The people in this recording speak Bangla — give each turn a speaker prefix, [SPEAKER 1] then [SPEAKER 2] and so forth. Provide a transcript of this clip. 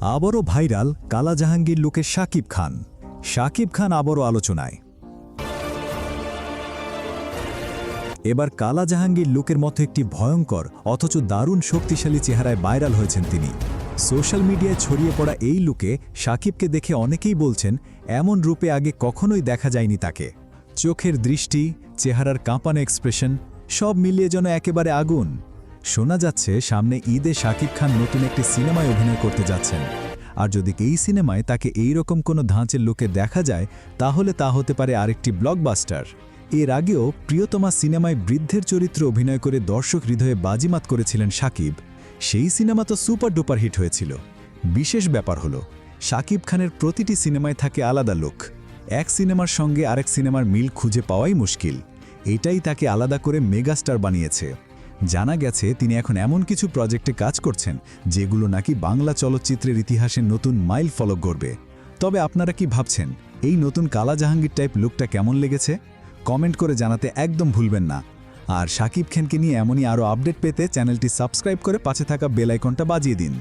[SPEAKER 1] আবারও ভাইরাল কালা জাহাঙ্গীর লুকে শাকিব খান। শাকিব খান আবারও আলোচনায়। এবার কালা জাহাঙ্গীর লুকের মতো একটি ভয়ঙ্কর অথচ দারুণ শক্তিশালী চেহারায় ভাইরাল হয়েছেন তিনি। সোশ্যাল মিডিয়ায় ছড়িয়ে পড়া এই লুকে শাকিবকে দেখে অনেকেই বলছেন এমন রূপে আগে কখনোই দেখা যায়নি তাকে। চোখের দৃষ্টি, চেহারার কাঁপানো এক্সপ্রেশন সব মিলিয়ে যেন একেবারে আগুন। শোনা যাচ্ছে সামনে ঈদে শাকিব খান নতুন একটি সিনেমায় অভিনয় করতে যাচ্ছেন। আর যদি এই সিনেমায় তাকে এই রকম কোনো ধাঁচের লুকে দেখা যায় তাহলে তা হতে পারে আরেকটি ব্লকবাস্টার। এর আগেও প্রিয়তমা সিনেমায় বৃদ্ধের চরিত্রে অভিনয় করে দর্শক হৃদয়ে বাজিমাত করেছিলেন শাকিব। সেই সিনেমা তো সুপার ডুপার হিট হয়েছিল। বিশেষ ব্যাপার হলো শাকিব খানের প্রতিটি সিনেমায় থাকে আলাদা লুক। এক সিনেমার সঙ্গে আরেক সিনেমার মিল খুঁজে পাওয়াই মুশকিল। এটাই তাকে আলাদা করে মেগাস্টার বানিয়েছে। জানা গেছে তিনি এখন এমন কিছু প্রজেক্টে কাজ করছেন যেগুলো নাকি বাংলা চলচ্চিত্রের ইতিহাসে নতুন মাইল ফলক গড়বে। তবে আপনারা কি ভাবছেন এই নতুন কালা জাহাঙ্গীর টাইপ লুকটা কেমন লেগেছে? কমেন্ট করে জানাতে একদম ভুলবেন না। আর শাকিব খানকে নিয়ে এমনই আরও আপডেট পেতে চ্যানেলটি সাবস্ক্রাইব করে পাশে থাকা বেল আইকনটা বাজিয়ে দিন।